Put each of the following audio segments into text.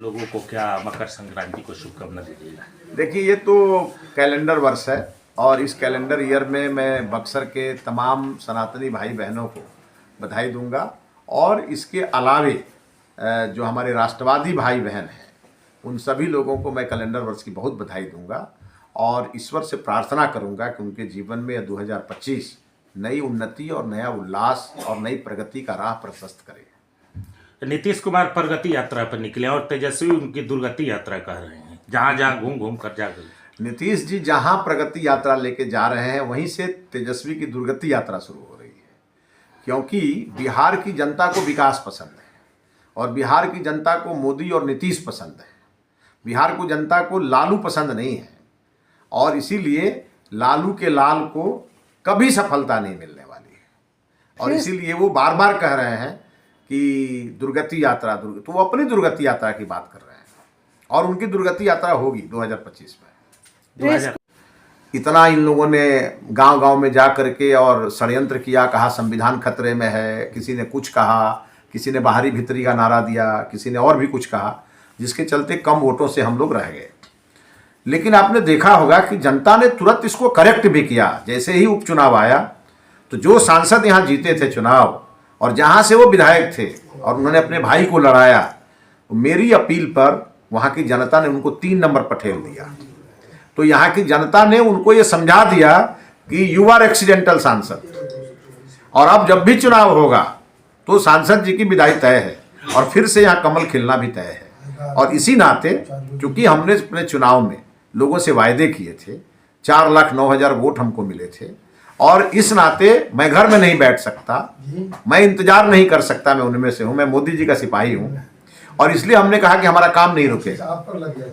लोगों को क्या मकर संक्रांति को शुभकामना दीजिएगा? देखिए, ये तो कैलेंडर वर्ष है और इस कैलेंडर ईयर में मैं बक्सर के तमाम सनातनी भाई बहनों को बधाई दूंगा और इसके अलावे जो हमारे राष्ट्रवादी भाई बहन हैं उन सभी लोगों को मैं कैलेंडर वर्ष की बहुत बधाई दूंगा और ईश्वर से प्रार्थना करूंगा कि उनके जीवन में 2025 नई उन्नति और नया उल्लास और नई प्रगति का राह प्रशस्त करे। नीतीश कुमार प्रगति यात्रा पर निकले और तेजस्वी उनकी दुर्गति यात्रा कह रहे हैं, जहां जहां घूम घूम कर जा गए। नीतीश जी जहां प्रगति यात्रा लेके जा रहे हैं वहीं से तेजस्वी की दुर्गति यात्रा शुरू हो रही है, क्योंकि बिहार की जनता को विकास पसंद है और बिहार की जनता को मोदी और नीतीश पसंद है। बिहार को जनता को लालू पसंद नहीं है और इसीलिए लालू के लाल को कभी सफलता नहीं मिलने वाली है और इसीलिए वो बार बार कह रहे हैं कि दुर्गति यात्रा तो वो अपनी दुर्गति यात्रा की बात कर रहे हैं और उनकी दुर्गति यात्रा होगी 2025 में। इतना इन लोगों ने गांव-गांव में जा करके और षड्यंत्र किया, कहा संविधान खतरे में है, किसी ने कुछ कहा, किसी ने बाहरी भीतरी का नारा दिया, किसी ने और भी कुछ कहा, जिसके चलते कम वोटों से हम लोग रह गए। लेकिन आपने देखा होगा कि जनता ने तुरंत इसको करेक्ट भी किया। जैसे ही उपचुनाव आया तो जो सांसद यहाँ जीते थे चुनाव और जहाँ से वो विधायक थे और उन्होंने अपने भाई को लड़ाया, तो मेरी अपील पर वहाँ की जनता ने उनको 3 नंबर पर ठेल दिया। तो यहाँ की जनता ने उनको ये समझा दिया कि यू आर एक्सीडेंटल सांसद और अब जब भी चुनाव होगा तो सांसद जी की विदाई तय है और फिर से यहाँ कमल खिलना भी तय है। और इसी नाते चूंकि हमने अपने चुनाव में लोगों से वायदे किए थे, 4,09,000 वोट हमको मिले थे और इस नाते मैं घर में नहीं बैठ सकता, मैं इंतजार नहीं कर सकता, मैं उनमें से हूँ, मैं मोदी जी का सिपाही हूँ और इसलिए हमने कहा कि हमारा काम नहीं रुकेगा।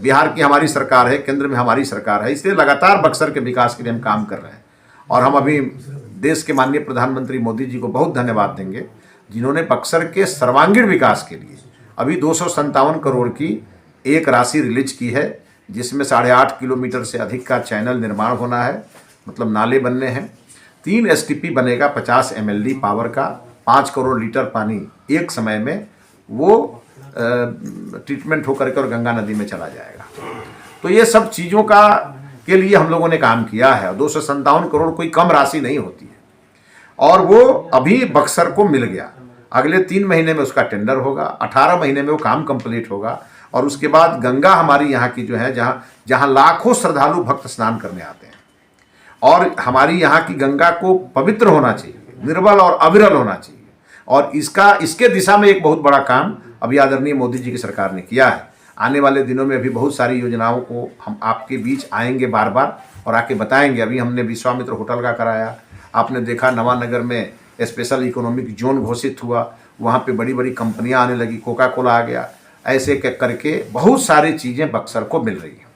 बिहार की हमारी सरकार है, केंद्र में हमारी सरकार है, इसलिए लगातार बक्सर के विकास के लिए हम काम कर रहे हैं और हम अभी देश के माननीय प्रधानमंत्री मोदी जी को बहुत धन्यवाद देंगे जिन्होंने बक्सर के सर्वांगीण विकास के लिए अभी 257 करोड़ की एक राशि रिलीज की है, जिसमें 8.5 किलोमीटर से अधिक का चैनल निर्माण होना है, मतलब नाले बनने हैं, 3 एसटीपी बनेगा 50 MLD पावर का, 5 करोड़ लीटर पानी एक समय में वो ट्रीटमेंट होकर के और गंगा नदी में चला जाएगा। तो ये सब चीज़ों का के लिए हम लोगों ने काम किया है। 257 करोड़ कोई कम राशि नहीं होती है और वो अभी बक्सर को मिल गया। अगले 3 महीने में उसका टेंडर होगा, 18 महीने में वो काम कंप्लीट होगा और उसके बाद गंगा हमारी यहाँ की जो है, जहाँ लाखों श्रद्धालु भक्त स्नान करने आते हैं और हमारी यहाँ की गंगा को पवित्र होना चाहिए, निर्मल और अविरल होना चाहिए और इसके दिशा में एक बहुत बड़ा काम अभी आदरणीय मोदी जी की सरकार ने किया है। आने वाले दिनों में अभी बहुत सारी योजनाओं को हम आपके बीच आएंगे बार बार और आके बताएंगे। अभी हमने विश्वामित्र होटल का कराया, आपने देखा नवानगर में स्पेशल इकोनॉमिक जोन घोषित हुआ, वहाँ पे बड़ी बड़ी कंपनियाँ आने लगी, कोका कोला आ गया, ऐसे करके बहुत सारी चीज़ें बक्सर को मिल रही हैं।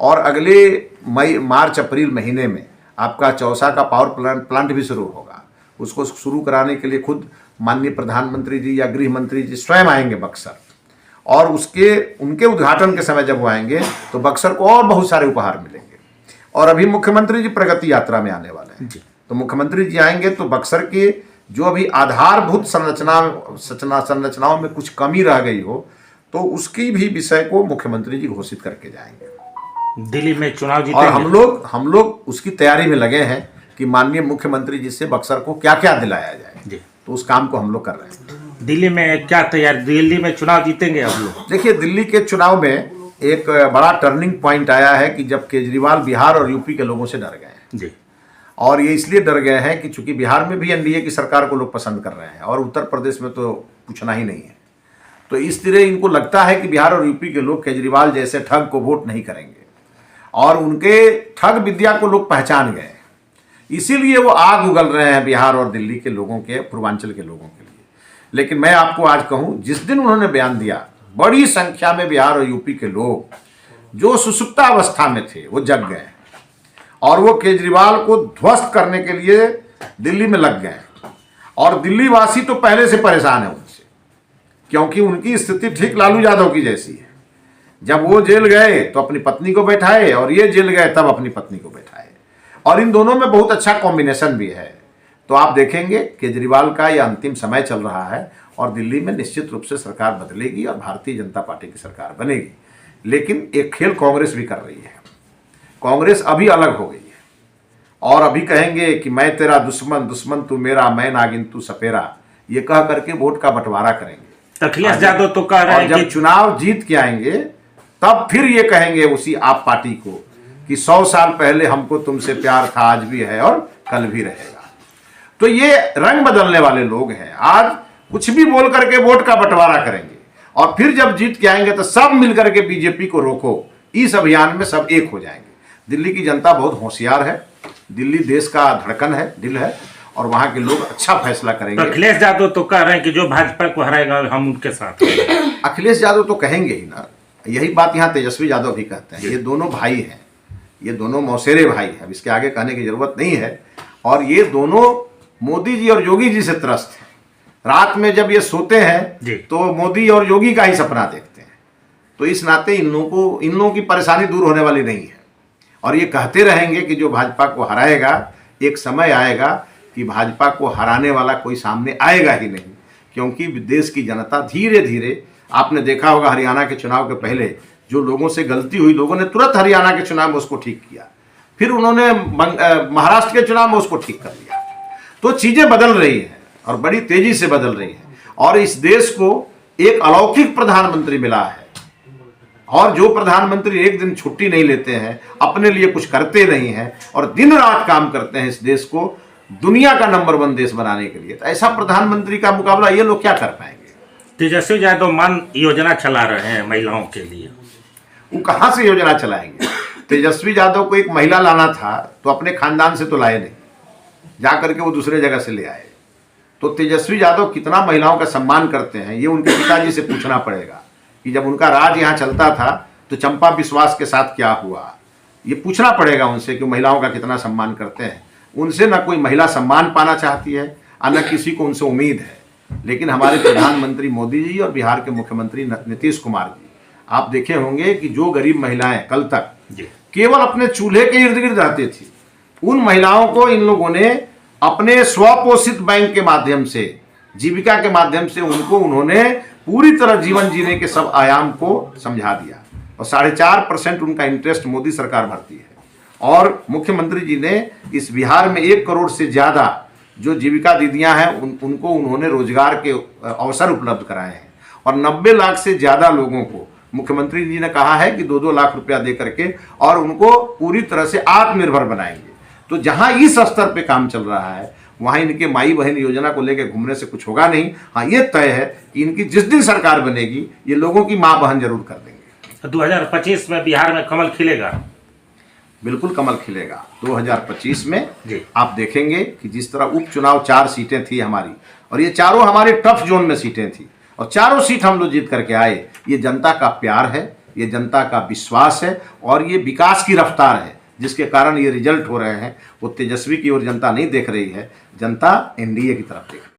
और अगले मार्च अप्रैल महीने में आपका चौसा का पावर प्लांट भी शुरू होगा। उसको शुरू कराने के लिए खुद माननीय प्रधानमंत्री जी या गृह मंत्री जी स्वयं आएंगे बक्सर और उनके उद्घाटन के समय जब वो आएंगे तो बक्सर को और बहुत सारे उपहार मिलेंगे। और अभी मुख्यमंत्री जी प्रगति यात्रा में आने वाले हैं, तो मुख्यमंत्री जी आएंगे तो बक्सर के जो अभी आधारभूत संरचनाओं में कुछ कमी रह गई हो तो उसकी भी विषय को मुख्यमंत्री जी घोषित करके जाएंगे। दिल्ली में चुनाव जीतेंगे और हम लोग उसकी तैयारी में लगे हैं कि माननीय मुख्यमंत्री जी से बक्सर को क्या क्या दिलाया जाए, तो उस काम को हम लोग कर रहे हैं। दिल्ली में क्या तैयारी, दिल्ली में चुनाव जीतेंगे आप लोग? देखिए, दिल्ली के चुनाव में एक बड़ा टर्निंग पॉइंट आया है कि जब केजरीवाल बिहार और यूपी के लोगों से डर गए हैं जी, और ये इसलिए डर गए हैं कि चूंकि बिहार में भी एनडीए की सरकार को लोग पसंद कर रहे हैं और उत्तर प्रदेश में तो पूछना ही नहीं है, तो इस तरह इनको लगता है कि बिहार और यूपी के लोग केजरीवाल जैसे ठग को वोट नहीं करेंगे और उनके ठग विद्या को लोग पहचान गए, इसीलिए वो आग उगल रहे हैं बिहार और दिल्ली के लोगों के, पूर्वांचल के लोगों के लिए। लेकिन मैं आपको आज कहूं, जिस दिन उन्होंने बयान दिया, बड़ी संख्या में बिहार और यूपी के लोग जो सुसुप्तावस्था में थे वो जग गए और वो केजरीवाल को ध्वस्त करने के लिए दिल्ली में लग गए और दिल्ली वासी तो पहले से परेशान है उनसे, क्योंकि उनकी स्थिति ठीक लालू यादव की जैसी है। जब वो जेल गए तो अपनी पत्नी को बैठाए और ये जेल गए तब अपनी पत्नी को बैठाए और इन दोनों में बहुत अच्छा कॉम्बिनेशन भी है। तो आप देखेंगे केजरीवाल का ये अंतिम समय चल रहा है और दिल्ली में निश्चित रूप से सरकार बदलेगी और भारतीय जनता पार्टी की सरकार बनेगी। लेकिन एक खेल कांग्रेस भी कर रही है। कांग्रेस अभी अलग हो गई है और अभी कहेंगे कि मैं तेरा दुश्मन, दुश्मन तू मेरा, मैं नागिन तू सपेरा, ये कह करके वोट का बंटवारा करेंगे। अखिलेश यादव तो कह रहे हैं जब कि चुनाव जीत के आएंगे तब फिर ये कहेंगे उसी आप पार्टी को कि 100 साल पहले हमको तुमसे प्यार था, आज भी है और कल भी रहेगा। तो ये रंग बदलने वाले लोग हैं। आज कुछ भी बोल करके वोट का बंटवारा करेंगे और फिर जब जीत के आएंगे तो सब मिलकर के बीजेपी को रोको, इस अभियान में सब एक हो जाएंगे। दिल्ली की जनता बहुत होशियार है। दिल्ली देश का धड़कन है, दिल है, और वहां के लोग अच्छा फैसला करेंगे। तो अखिलेश यादव तो कह रहे हैं कि जो भाजपा को हराएगा हम उनके साथ हैं। अखिलेश यादव तो कहेंगे ही ना। यही बात यहाँ तेजस्वी यादव भी कहते हैं। ये दोनों भाई हैं, ये दोनों मौसेरे भाई हैं, अब इसके आगे कहने की जरूरत नहीं है। और ये दोनों मोदी जी और योगी जी से त्रस्त हैं। रात में जब ये सोते हैं तो मोदी और योगी का ही सपना देखते हैं। तो इस नाते इन लोगों की परेशानी दूर होने वाली नहीं है। और ये कहते रहेंगे कि जो भाजपा को हराएगा, एक समय आएगा कि भाजपा को हराने वाला कोई सामने आएगा ही नहीं, क्योंकि देश की जनता धीरे धीरे, आपने देखा होगा हरियाणा के चुनाव के पहले जो लोगों से गलती हुई, लोगों ने तुरंत हरियाणा के चुनाव में उसको ठीक किया, फिर उन्होंने महाराष्ट्र के चुनाव में उसको ठीक कर लिया। तो चीजें बदल रही हैं और बड़ी तेजी से बदल रही हैं। और इस देश को एक अलौकिक प्रधानमंत्री मिला है, और जो प्रधानमंत्री एक दिन छुट्टी नहीं लेते हैं, अपने लिए कुछ करते नहीं हैं और दिन रात काम करते हैं इस देश को दुनिया का नंबर 1 देश बनाने के लिए, तो ऐसा प्रधानमंत्री का मुकाबला ये लोग क्या कर पाएंगे। तेजस्वी यादव मान योजना चला रहे हैं महिलाओं के लिए, वो कहां से योजना चलाएंगे। तेजस्वी यादव को एक महिला लाना था तो अपने खानदान से तो लाए नहीं, जाकर के वो दूसरे जगह से ले आए। तो तेजस्वी यादव कितना महिलाओं का सम्मान करते हैं, ये उनके पिताजी से पूछना पड़ेगा कि जब उनका राज यहाँ चलता था तो चंपा विश्वास के साथ क्या हुआ। ये पूछना पड़ेगा उनसे कि महिलाओं का कितना सम्मान करते हैं। उनसे ना कोई महिला सम्मान पाना चाहती है और न किसी को उनसे उम्मीद है। लेकिन हमारे प्रधानमंत्री मोदी जी और बिहार के मुख्यमंत्री नीतीश कुमार जी, आप देखे होंगे कि जो गरीब महिलाएं कल तक केवल अपने चूल्हे के इर्द गिर्द रहती थी, उन महिलाओं को इन लोगों ने अपने स्वपोषित बैंक के माध्यम से, जीविका के माध्यम से उन्होंने पूरी तरह जीवन जीने के सब आयाम को समझा दिया। और 4.5% उनका इंटरेस्ट मोदी सरकार भरती है। और मुख्यमंत्री जी ने इस बिहार में 1 करोड़ से ज़्यादा जो जीविका दीदियां हैं उनको उन्होंने रोजगार के अवसर उपलब्ध कराए हैं। और 90 लाख से ज़्यादा लोगों को मुख्यमंत्री जी ने कहा है कि 2-2 लाख रुपया दे करके और उनको पूरी तरह से आत्मनिर्भर बनाएंगे। तो जहां इस स्तर पे काम चल रहा है, वहां इनके माई बहन योजना को लेकर घूमने से कुछ होगा नहीं। हाँ, ये तय है कि इनकी जिस दिन सरकार बनेगी, ये लोगों की माँ बहन जरूर कर देंगे। 2025 में बिहार में कमल खिलेगा। बिल्कुल कमल खिलेगा। 2025 में आप देखेंगे कि जिस तरह उपचुनाव 4 सीटें थी हमारी, और ये चारों हमारे टफ जोन में सीटें थी, और चारों सीट हम लोग जीत करके आए। ये जनता का प्यार है, ये जनता का विश्वास है, और ये विकास की रफ्तार है जिसके कारण ये रिजल्ट हो रहे हैं। वो तेजस्वी की ओर जनता नहीं देख रही है, जनता एनडीए की तरफ देख रही है।